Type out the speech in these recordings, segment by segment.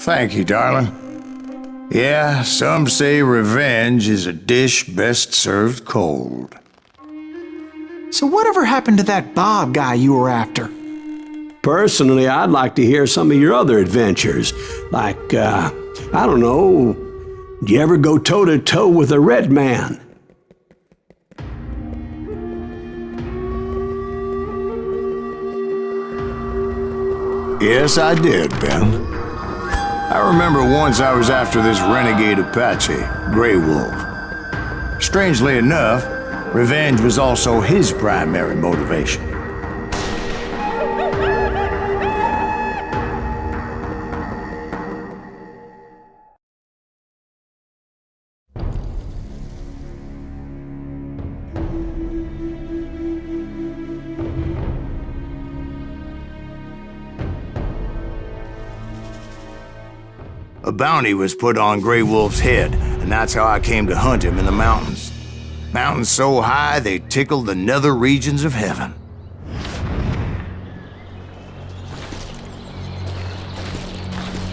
Thank you, darling. Yeah, some say revenge is a dish best served cold. So whatever happened to that Bob guy you were after? Personally, I'd like to hear some of your other adventures. Like, I don't know, did you ever go toe-to-toe with a red man? Yes, I did, Ben. I remember once I was after this renegade Apache, Grey Wolf. Strangely enough, revenge was also his primary motivation. A bounty was put on Grey Wolf's head, and that's how I came to hunt him in the mountains. Mountains so high they tickled the nether regions of heaven.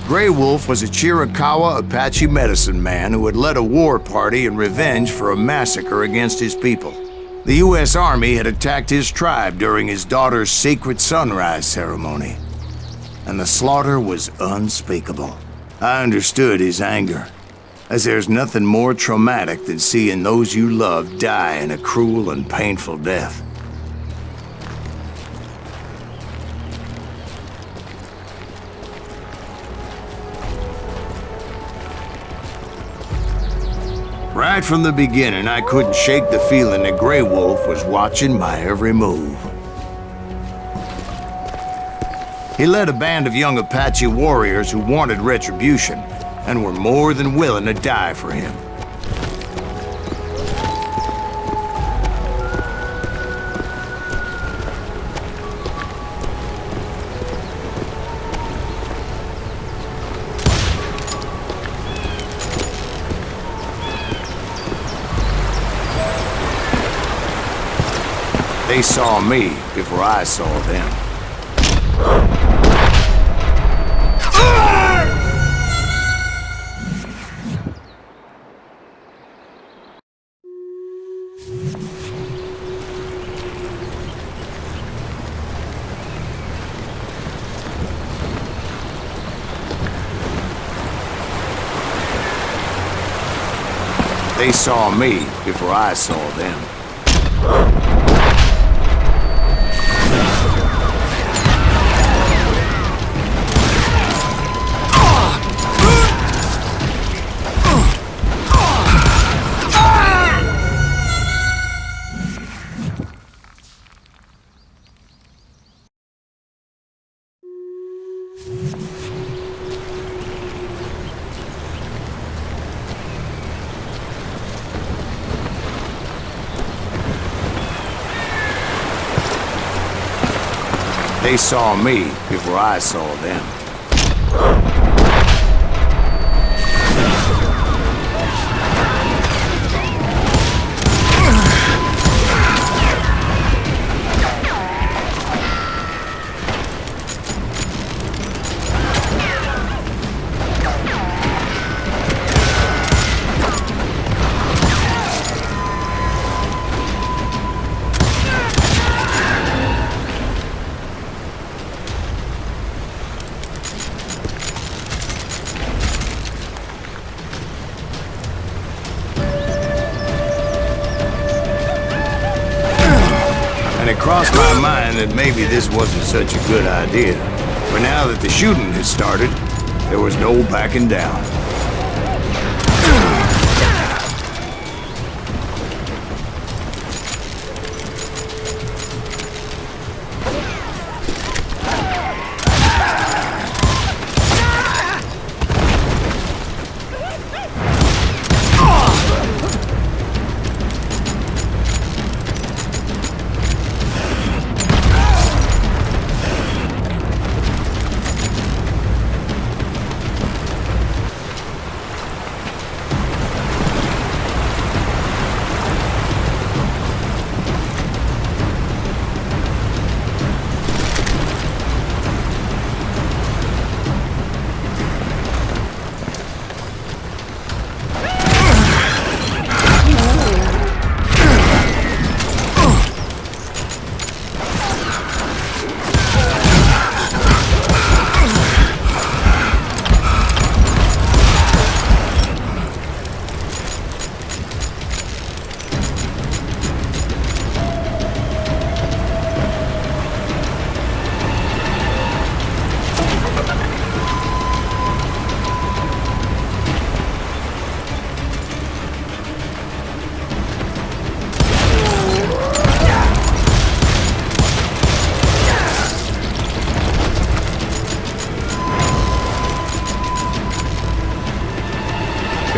Grey Wolf was a Chiricahua Apache medicine man who had led a war party in revenge for a massacre against his people. The U.S. Army had attacked his tribe during his daughter's sacred sunrise ceremony, and the slaughter was unspeakable. I understood his anger, as there's nothing more traumatic than seeing those you love die in a cruel and painful death. Right from the beginning, I couldn't shake the feeling that Grey Wolf was watching my every move. He led a band of young Apache warriors who wanted retribution and were more than willing to die for him. They saw me before I saw them. They saw me before I saw them. They saw me before I saw them. And it crossed my mind that maybe this wasn't such a good idea. But now that the shooting had started, there was no backing down.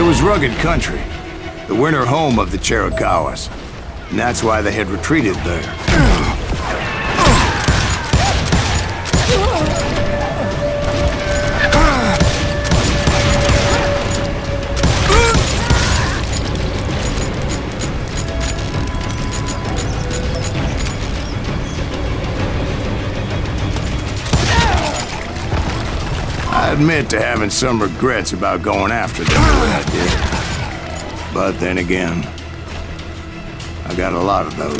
was rugged country, the winter home of the Chiricahuas, and that's why they had retreated there. I admit to having some regrets about going after them the way I did. But then again, I got a lot of those.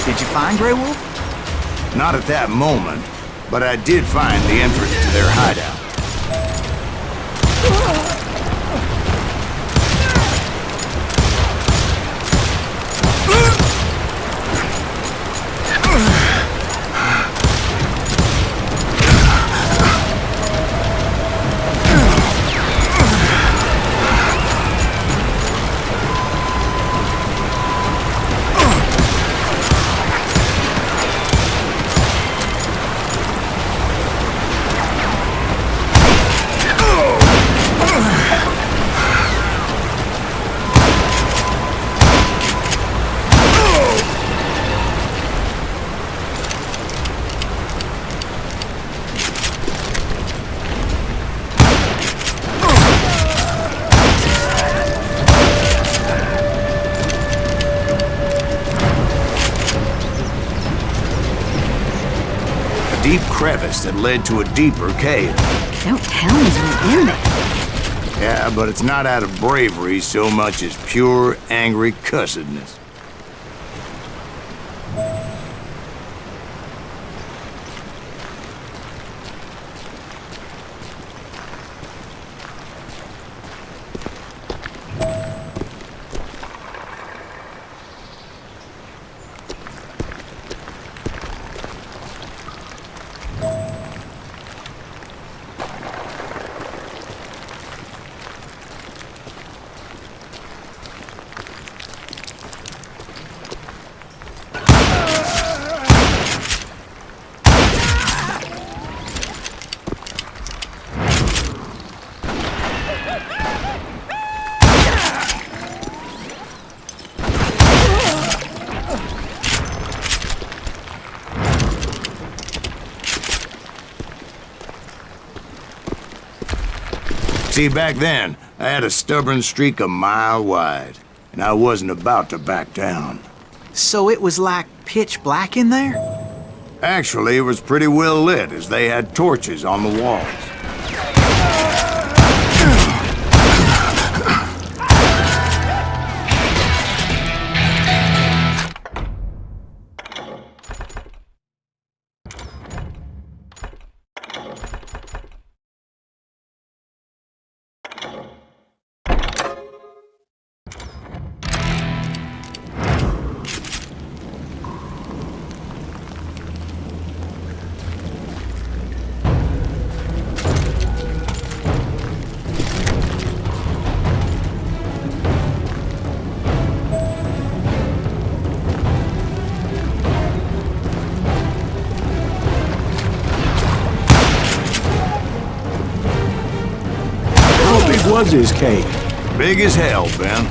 Did you find Grey Wolf? Not at that moment, but I did find the entrance to their hideout. Deep crevice that led to a deeper cave. Don't tell me you're in there. Yeah, but it's not out of bravery so much as pure, angry cussedness. See, back then, I had a stubborn streak a mile wide, and I wasn't about to back down. So it was like pitch black in there? Actually, it was pretty well lit, as they had torches on the walls. Was his cave? Big as hell, Ben.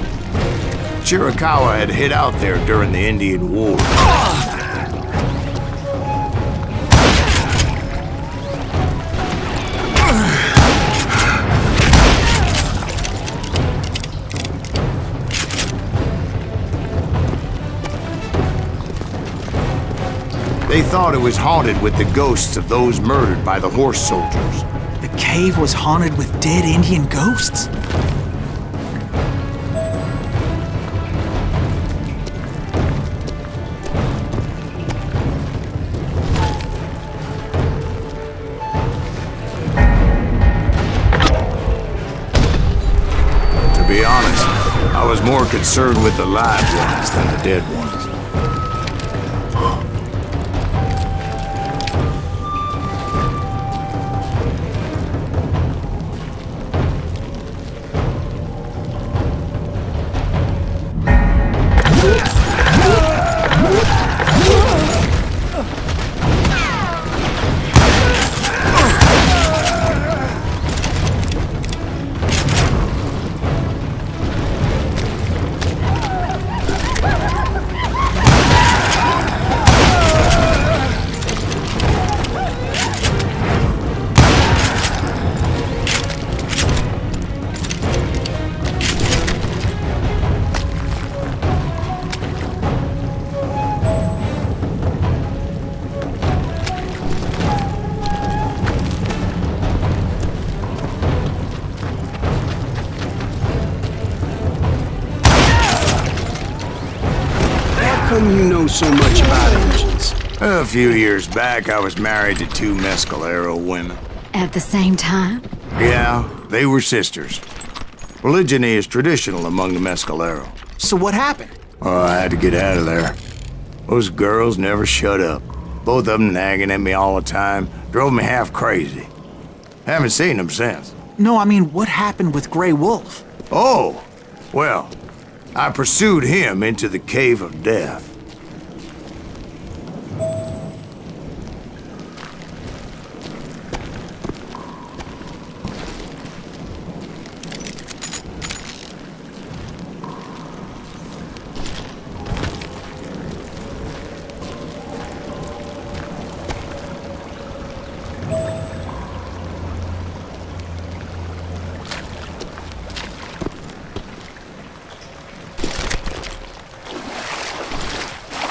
Chiricahua had hid out there during the Indian War. They thought it was haunted with the ghosts of those murdered by the horse soldiers. The cave was haunted with dead Indian ghosts? was more concerned with the live ones than the dead ones. How come you know so much about engines? A few years back, I was married to 2 Mescalero women. At the same time? Yeah, they were sisters. Polygyny is traditional among the Mescalero. So what happened? Oh, I had to get out of there. Those girls never shut up. Both of them nagging at me all the time. Drove me half crazy. Haven't seen them since. No, I mean, what happened with Grey Wolf? Oh, well, I pursued him into the Cave of Death.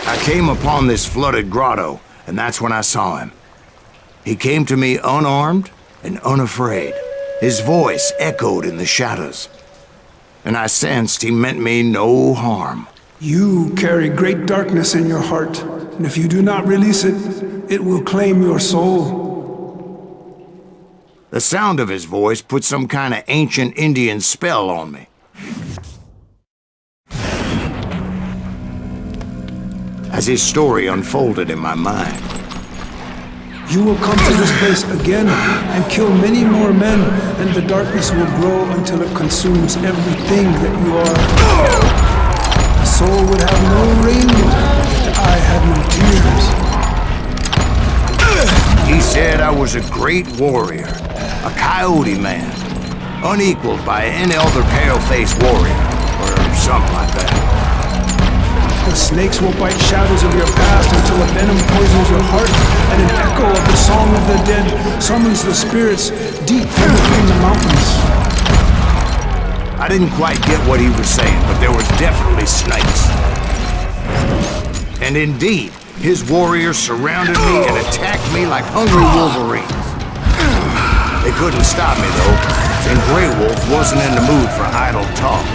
I came upon this flooded grotto, and that's when I saw him. He came to me unarmed and unafraid. His voice echoed in the shadows, and I sensed he meant me no harm. You carry great darkness in your heart, and if you do not release it, it will claim your soul. The sound of his voice put some kind of ancient Indian spell on me. As his story unfolded in my mind, You will come to this place again and kill many more men, and the darkness will grow until it consumes everything that you are. The soul would have no rainbow if the eye had no tears. he said I was a great warrior, a coyote man, unequaled by any other pale-faced warrior, or something like that. The snakes will bite shadows of your past until a venom poisons your heart, and an echo of the song of the dead summons the spirits deep from between the mountains. I didn't quite get what he was saying, but there was definitely snakes. And indeed, his warriors surrounded me and attacked me like hungry wolverines. They couldn't stop me, though, and Grey Wolf wasn't in the mood for idle talk.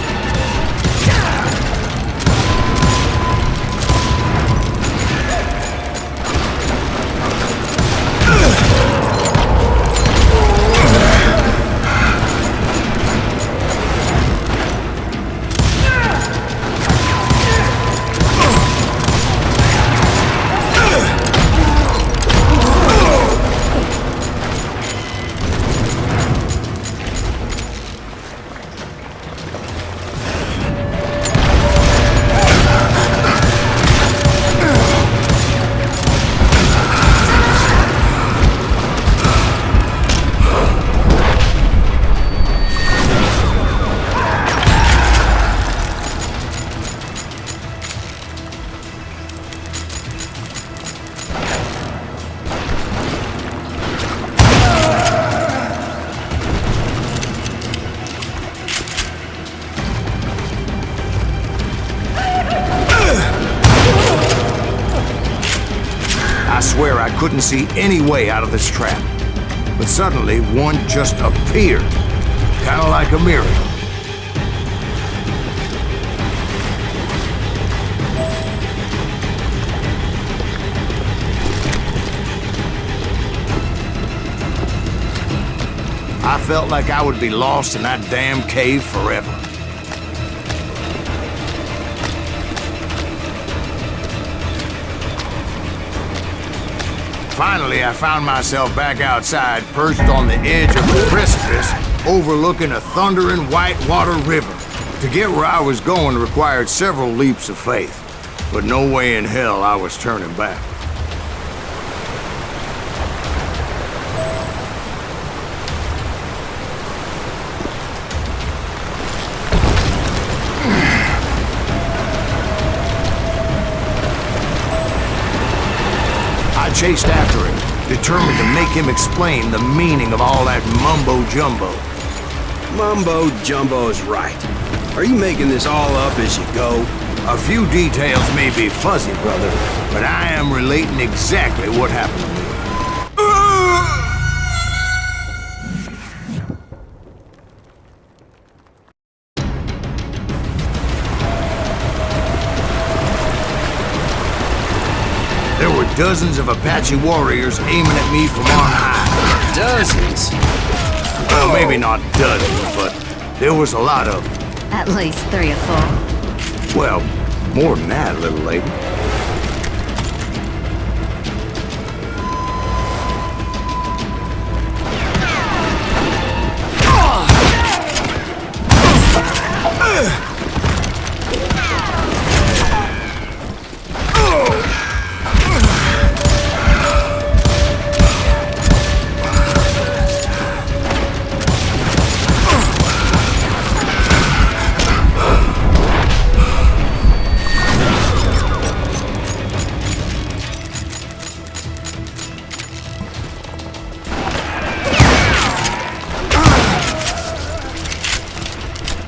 I swear I couldn't see any way out of this trap. But suddenly, one just appeared. Kind of like a miracle. I felt like I would be lost in that damn cave forever. Finally, I found myself back outside, perched on the edge of the precipice, overlooking a thundering whitewater river. To get where I was going required several leaps of faith, but no way in hell I was turning back. I chased after him, determined to make him explain the meaning of all that mumbo-jumbo. Mumbo-jumbo is right. Are you making this all up as you go? A few details may be fuzzy, brother, but I am relating exactly what happened to me. There were dozens of Apache warriors aiming at me from on high. Dozens? Well, maybe not dozens, but there was a lot of them. At least 3 or 4. Well, more than that, little lady.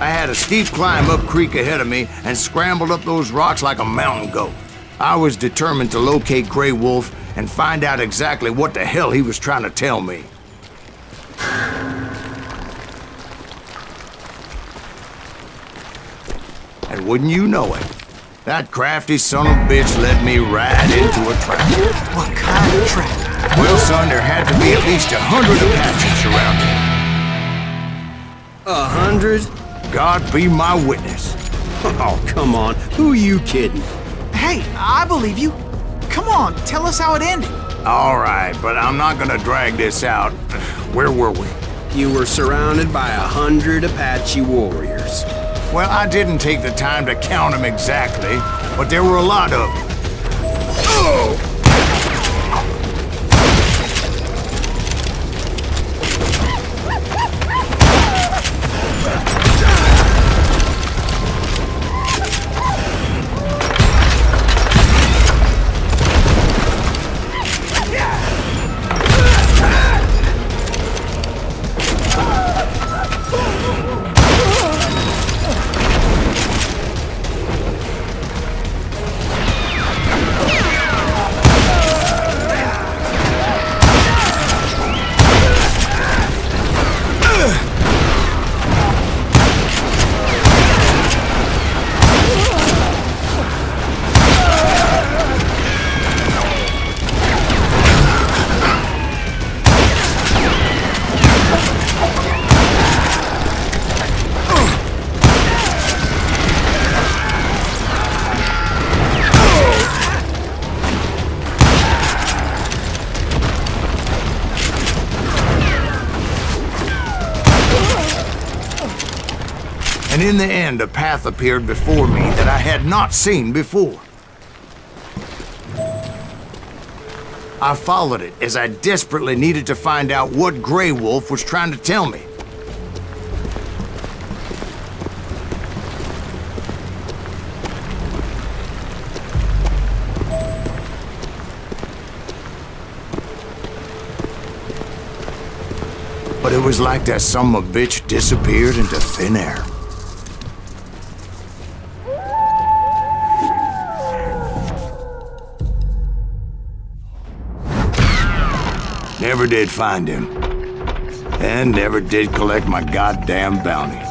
I had a steep climb up creek ahead of me and scrambled up those rocks like a mountain goat. I was determined to locate Grey Wolf and find out exactly what the hell he was trying to tell me. And wouldn't you know it, that crafty son of a bitch led me right into a trap. What kind of trap? Well, son, there had to be at least 100 Apaches around here. 100? God be my witness. Oh, come on. Who are you kidding? Hey, I believe you. Come on, tell us how it ended. All right, but I'm not gonna drag this out. Where were we? You were surrounded by 100 Apache warriors. Well, I didn't take the time to count them exactly, but there were a lot of them. Oh! And in the end, a path appeared before me that I had not seen before. I followed it as I desperately needed to find out what Grey Wolf was trying to tell me. But it was like that son of a bitch disappeared into thin air. Never did find him. And never did collect my goddamn bounty.